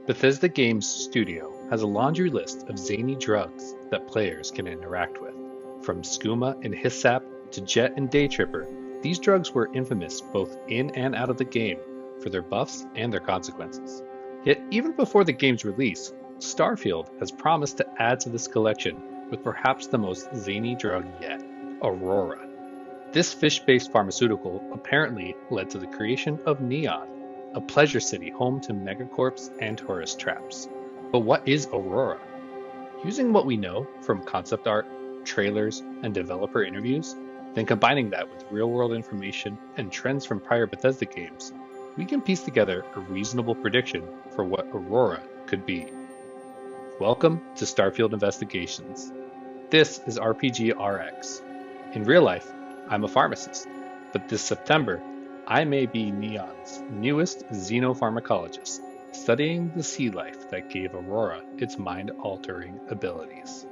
Bethesda Games Studio has a laundry list of zany drugs that players can interact with. From skooma and hissap to jet and day tripper, these drugs were infamous both in and out of the game for their buffs and their consequences. Yet even before the game's release, Starfield has promised to add to this collection with perhaps the most zany drug yet, Aurora. This fish-based pharmaceutical apparently led to the creation of Neon, a pleasure city home to megacorps and tourist traps. But what is Aurora? Using what we know from concept art, trailers, and developer interviews, then combining that with real-world information and trends from prior Bethesda games, we can piece together a reasonable prediction for what Aurora could be. Welcome to Starfield Investigations. This is RPG RX. In real life, I'm a pharmacist, but this September, I may be Neon's newest xenopharmacologist, studying the sea life that gave Aurora its mind-altering abilities.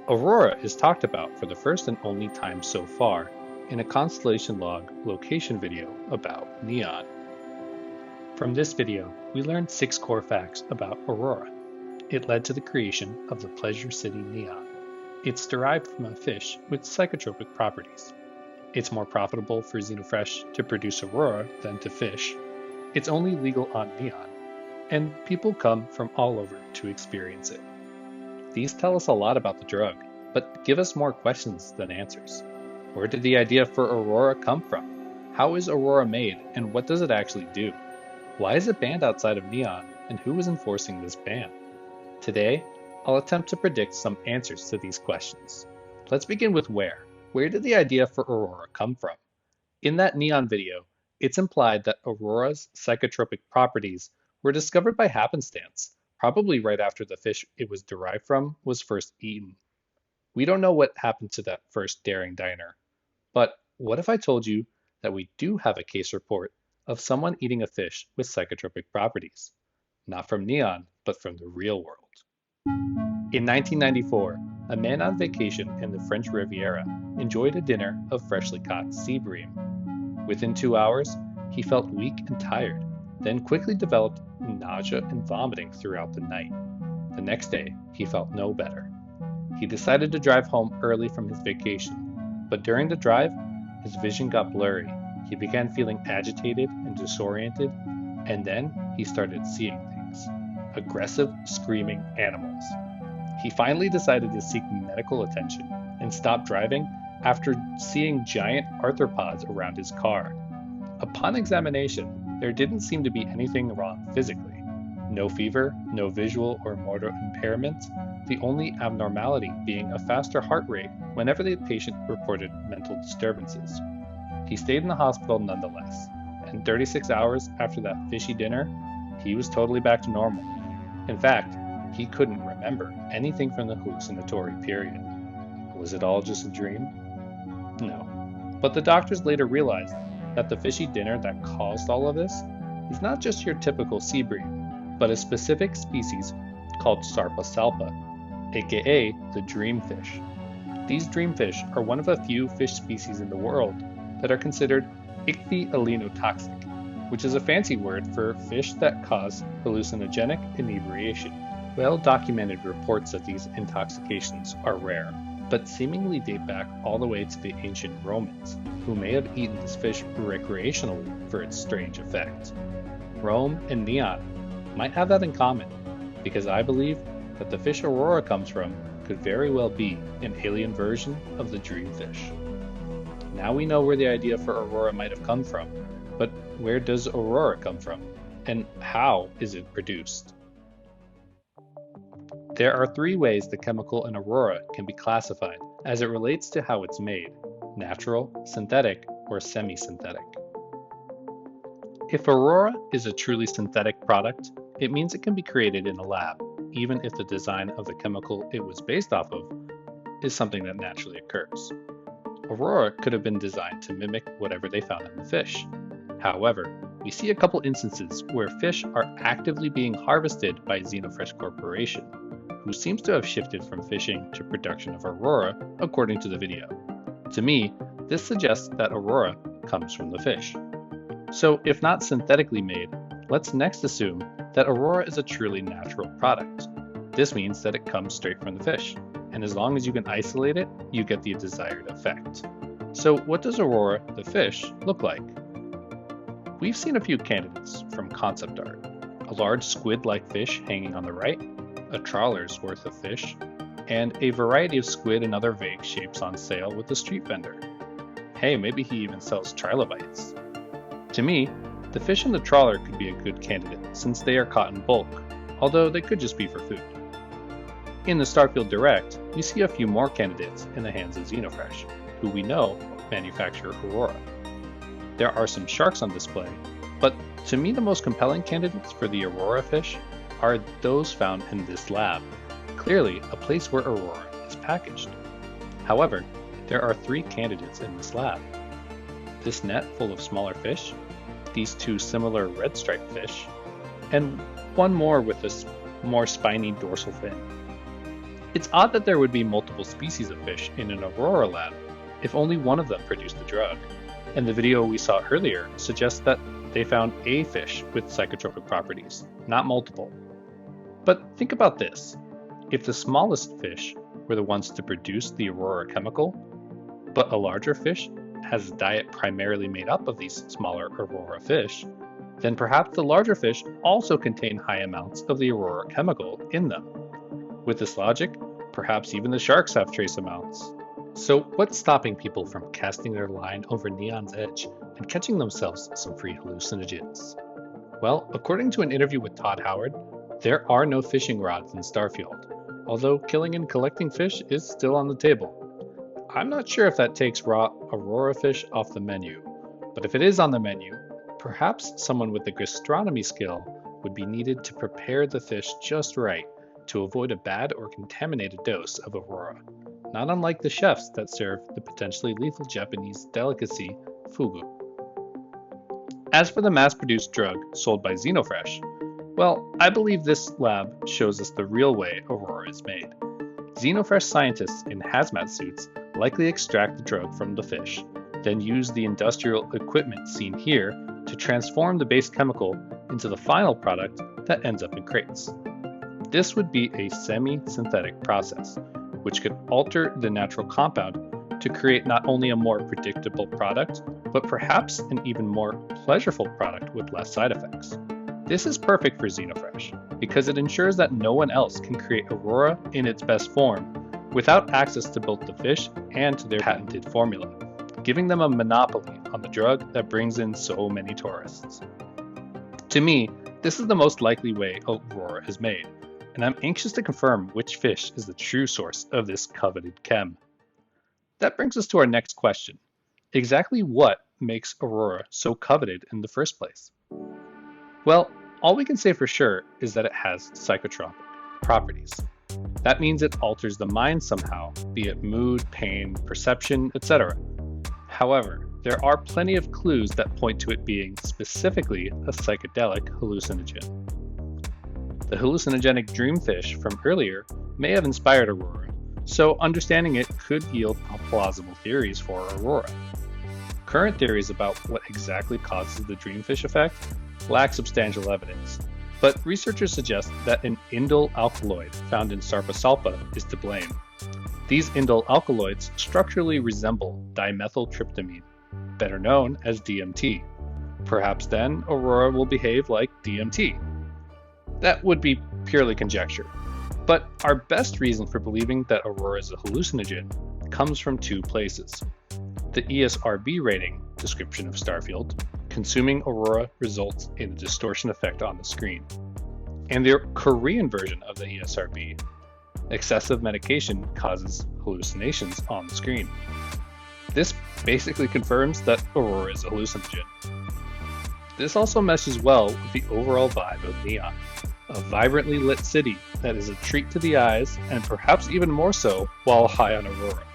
Aurora is talked about for the first and only time so far in a Constellation Log location video about Neon. From this video, we learned 6 core facts about Aurora. It led to the creation of the Pleasure City Neon. It's derived from a fish with psychotropic properties. It's more profitable for Xenofresh to produce Aurora than to fish. It's only legal on Neon, and people come from all over to experience it. These tell us a lot about the drug, but give us more questions than answers. Where did the idea for Aurora come from? How is Aurora made, and what does it actually do? Why is it banned outside of Neon, and who is enforcing this ban? Today, I'll attempt to predict some answers to these questions. Let's begin with where. Where did the idea for Aurora come from? In that Neon video, it's implied that Aurora's psychotropic properties were discovered by happenstance, probably right after the fish it was derived from was first eaten. We don't know what happened to that first daring diner. But what if I told you that we do have a case report of someone eating a fish with psychotropic properties? Not from Neon, but from the real world. In 1994, a man on vacation in the French Riviera enjoyed a dinner of freshly caught sea bream. Within 2 hours, he felt weak and tired, then quickly developed nausea and vomiting throughout the night. The next day, he felt no better. He decided to drive home early from his vacation, but during the drive, his vision got blurry. He began feeling agitated and disoriented, and then he started seeing things. Aggressive, screaming animals. He finally decided to seek medical attention and stop driving after seeing giant arthropods around his car. Upon examination, there didn't seem to be anything wrong physically. No fever, no visual or motor impairment, the only abnormality being a faster heart rate whenever the patient reported mental disturbances. He stayed in the hospital nonetheless, and 36 hours after that fishy dinner, he was totally back to normal. In fact, he couldn't remember anything from the hallucinatory period. Was it all just a dream? No. But the doctors later realized that the fishy dinner that caused all of this is not just your typical sea bream, but a specific species called Sarpa salpa, aka the dreamfish. These dreamfish are one of a few fish species in the world that are considered ichthyoallyeinotoxic, which is a fancy word for fish that cause hallucinogenic inebriation. Well-documented reports of these intoxications are rare, but seemingly date back all the way to the ancient Romans, who may have eaten this fish recreationally for its strange effect. Rome and Neon might have that in common, because I believe that the fish Aurora comes from could very well be an alien version of the dreamfish. Now we know where the idea for Aurora might have come from, but where does Aurora come from, and how is it produced? There are 3 ways the chemical in Aurora can be classified as it relates to how it's made: natural, synthetic, or semi-synthetic. If Aurora is a truly synthetic product, it means it can be created in a lab, even if the design of the chemical it was based off of is something that naturally occurs. Aurora could have been designed to mimic whatever they found in the fish. However, we see a couple instances where fish are actively being harvested by Xenofresh Corporation, who seems to have shifted from fishing to production of Aurora, according to the video. To me, this suggests that Aurora comes from the fish. So if not synthetically made, let's next assume that Aurora is a truly natural product. This means that it comes straight from the fish, and as long as you can isolate it, you get the desired effect. So what does Aurora, the fish, look like? We've seen a few candidates from concept art. A large squid-like fish hanging on the right, a trawler's worth of fish, and a variety of squid and other vague shapes on sale with the street vendor. Hey, maybe he even sells trilobites. To me, the fish in the trawler could be a good candidate since they are caught in bulk, although they could just be for food. In the Starfield Direct, we see a few more candidates in the hands of Xenofresh, who we know manufacture Aurora. There are some sharks on display, but to me the most compelling candidates for the Aurora fish are those found in this lab, clearly a place where Aurora is packaged. However, there are 3 candidates in this lab. This net full of smaller fish, these 2 similar red striped fish, and one more with a more spiny dorsal fin. It's odd that there would be multiple species of fish in an Aurora lab if only one of them produced the drug, and the video we saw earlier suggests that they found a fish with psychotropic properties, not multiple. But think about this. If the smallest fish were the ones to produce the Aurora chemical, but a larger fish has a diet primarily made up of these smaller Aurora fish, then perhaps the larger fish also contain high amounts of the Aurora chemical in them. With this logic, perhaps even the sharks have trace amounts. So what's stopping people from casting their line over Neon's edge and catching themselves some free hallucinogens? Well, according to an interview with Todd Howard, there are no fishing rods in Starfield, although killing and collecting fish is still on the table. I'm not sure if that takes raw Aurora fish off the menu, but if it is on the menu, perhaps someone with the gastronomy skill would be needed to prepare the fish just right to avoid a bad or contaminated dose of Aurora, not unlike the chefs that serve the potentially lethal Japanese delicacy fugu. As for the mass-produced drug sold by Xenofresh, well, I believe this lab shows us the real way Aurora is made. Xenofresh scientists in hazmat suits likely extract the drug from the fish, then use the industrial equipment seen here to transform the base chemical into the final product that ends up in crates. This would be a semi-synthetic process, which could alter the natural compound to create not only a more predictable product, but perhaps an even more pleasurable product with less side effects. This is perfect for Xenofresh because it ensures that no one else can create Aurora in its best form without access to both the fish and to their patented formula, giving them a monopoly on the drug that brings in so many tourists. To me, this is the most likely way Aurora is made, and I'm anxious to confirm which fish is the true source of this coveted chem. That brings us to our next question. Exactly what makes Aurora so coveted in the first place? Well, all we can say for sure is that it has psychotropic properties. That means it alters the mind somehow, be it mood, pain, perception, etc. However, there are plenty of clues that point to it being specifically a psychedelic hallucinogen. The hallucinogenic dreamfish from earlier may have inspired Aurora, so understanding it could yield plausible theories for Aurora. Current theories about what exactly causes the dreamfish effect lack substantial evidence, but researchers suggest that an indole alkaloid found in Sarpasalpa is to blame. These indole alkaloids structurally resemble dimethyltryptamine, better known as DMT. Perhaps then Aurora will behave like DMT. That would be purely conjecture, but our best reason for believing that Aurora is a hallucinogen comes from 2 places. The ESRB rating description of Starfield, consuming Aurora results in a distortion effect on the screen, and the Korean version of the ESRB, excessive medication causes hallucinations on the screen. This basically confirms that Aurora is a hallucinogen. This also meshes well with the overall vibe of Neon, a vibrantly lit city that is a treat to the eyes and perhaps even more so while high on Aurora.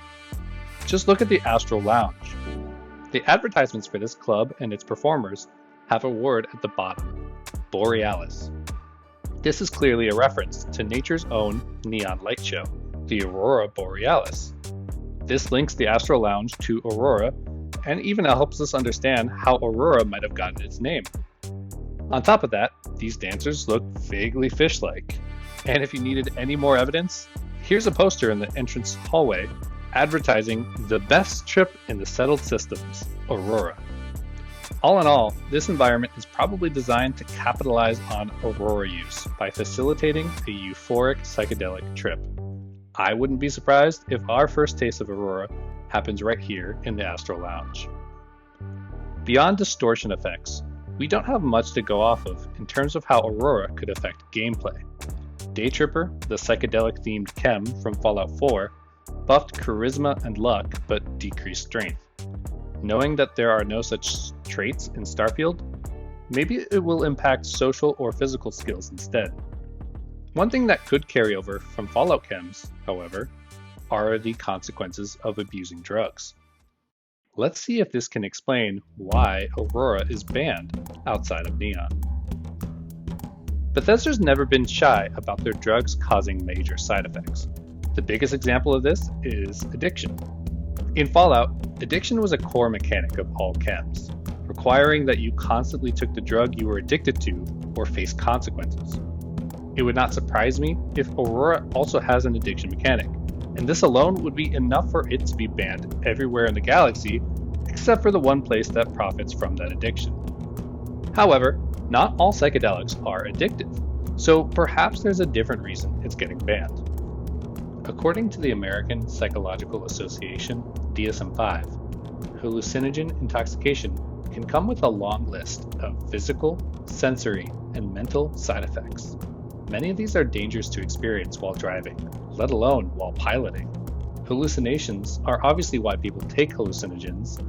Just look at the Astral Lounge. The advertisements for this club and its performers have a word at the bottom, Borealis. This is clearly a reference to nature's own neon light show, the Aurora Borealis. This links the Astral Lounge to Aurora and even helps us understand how Aurora might have gotten its name. On top of that, these dancers look vaguely fish-like. And if you needed any more evidence, here's a poster in the entrance hallway advertising the best trip in the settled systems, Aurora. All in all, this environment is probably designed to capitalize on Aurora use by facilitating a euphoric psychedelic trip. I wouldn't be surprised if our first taste of Aurora happens right here in the Astral Lounge. Beyond distortion effects, we don't have much to go off of in terms of how Aurora could affect gameplay. Day Tripper, the psychedelic-themed chem from Fallout 4, buffed charisma and luck but decreased strength. Knowing that there are no such traits in Starfield, maybe it will impact social or physical skills instead. One thing that could carry over from Fallout chems, however, are the consequences of abusing drugs. Let's see if this can explain why Aurora is banned outside of Neon. Bethesda's never been shy about their drugs causing major side effects. The biggest example of this is addiction. In Fallout, addiction was a core mechanic of all chems, requiring that you constantly took the drug you were addicted to or faced consequences. It would not surprise me if Aurora also has an addiction mechanic, and this alone would be enough for it to be banned everywhere in the galaxy, except for the one place that profits from that addiction. However, not all psychedelics are addictive, so perhaps there's a different reason it's getting banned. According to the American Psychological Association, DSM-5, hallucinogen intoxication can come with a long list of physical, sensory, and mental side effects. Many of these are dangerous to experience while driving, let alone while piloting. Hallucinations are obviously why people take hallucinogens,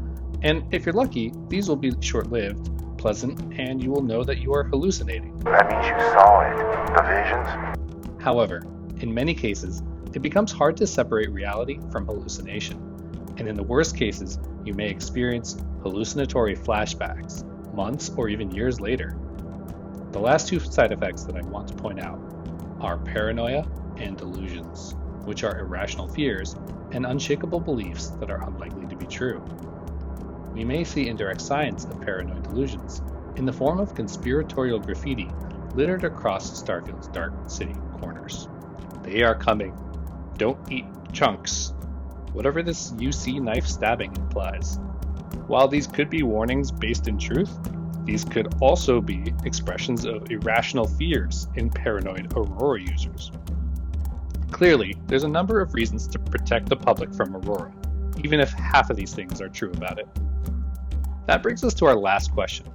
and if you're lucky, these will be short-lived, pleasant, and you will know that you are hallucinating. That means you saw it. The visions? However, in many cases, it becomes hard to separate reality from hallucination, and in the worst cases, you may experience hallucinatory flashbacks, months or even years later. The last two side effects that I want to point out are paranoia and delusions, which are irrational fears and unshakable beliefs that are unlikely to be true. We may see indirect signs of paranoid delusions in the form of conspiratorial graffiti littered across Starfield's dark city corners. They are coming. Don't eat chunks. Whatever this UC knife stabbing implies. While these could be warnings based in truth, these could also be expressions of irrational fears in paranoid Aurora users. Clearly, there's a number of reasons to protect the public from Aurora, even if half of these things are true about it. That brings us to our last question.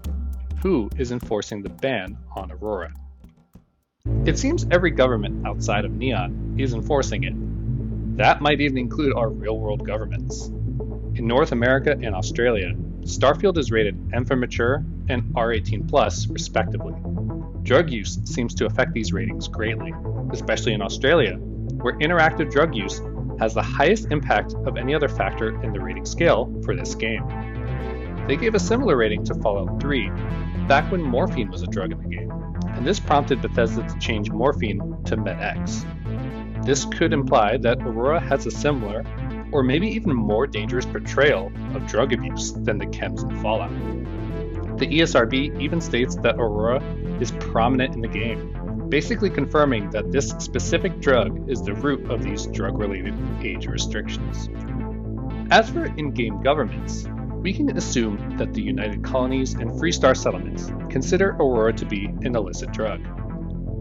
Who is enforcing the ban on Aurora? It seems every government outside of Neon is enforcing it. That might even include our real-world governments. In North America and Australia, Starfield is rated M for mature and R18+, respectively. Drug use seems to affect these ratings greatly, especially in Australia, where interactive drug use has the highest impact of any other factor in the rating scale for this game. They gave a similar rating to Fallout 3 back when morphine was a drug in the game, and this prompted Bethesda to change morphine to MedX. This could imply that Aurora has a similar, or maybe even more dangerous portrayal of drug abuse than the chems in Fallout. The ESRB even states that Aurora is prominent in the game, basically confirming that this specific drug is the root of these drug-related age restrictions. As for in-game governments, we can assume that the United Colonies and Freestar settlements consider Aurora to be an illicit drug.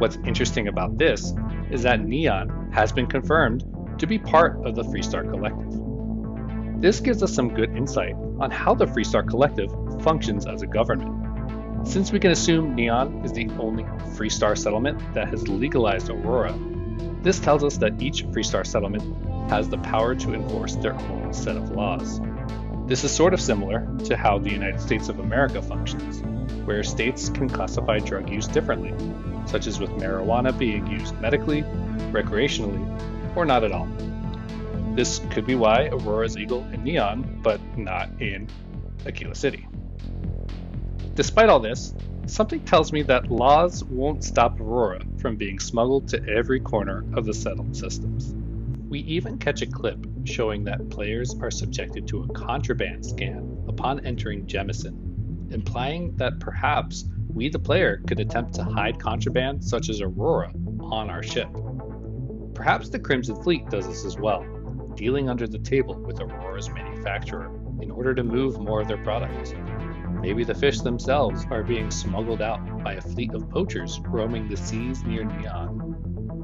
What's interesting about this is that Neon has been confirmed to be part of the Freestar Collective. This gives us some good insight on how the Freestar Collective functions as a government. Since we can assume Neon is the only Freestar settlement that has legalized Aurora, this tells us that each Freestar settlement has the power to enforce their own set of laws. This is sort of similar to how the United States of America functions, where states can classify drug use differently, such as with marijuana being used medically, recreationally, or not at all. This could be why Aurora is legal in Neon, but not in Aquila City. Despite all this, something tells me that laws won't stop Aurora from being smuggled to every corner of the settled systems. We even catch a clip showing that players are subjected to a contraband scan upon entering Jemison, implying that perhaps we the player could attempt to hide contraband such as Aurora on our ship. Perhaps the Crimson Fleet does this as well, dealing under the table with Aurora's manufacturer in order to move more of their products. Maybe the fish themselves are being smuggled out by a fleet of poachers roaming the seas near Neon.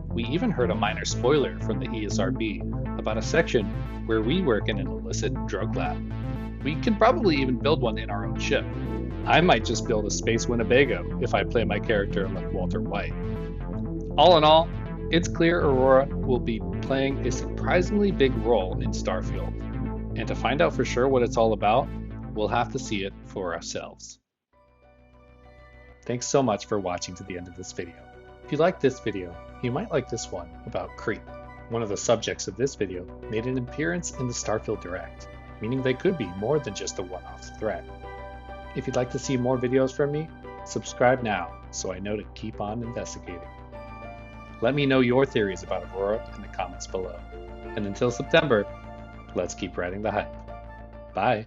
We even heard a minor spoiler from the ESRB about a section where we work in an illicit drug lab. We can probably even build one in our own ship. I might just build a space Winnebago if I play my character like Walter White. All in all, it's clear Aurora will be playing a surprisingly big role in Starfield. And to find out for sure what it's all about, we'll have to see it for ourselves. Thanks so much for watching to the end of this video. If you liked this video, you might like this one about creep. One of the subjects of this video made an appearance in the Starfield Direct, meaning they could be more than just a one-off threat. If you'd like to see more videos from me, subscribe now so I know to keep on investigating. Let me know your theories about Aurora in the comments below. And until September, let's keep riding the hype. Bye.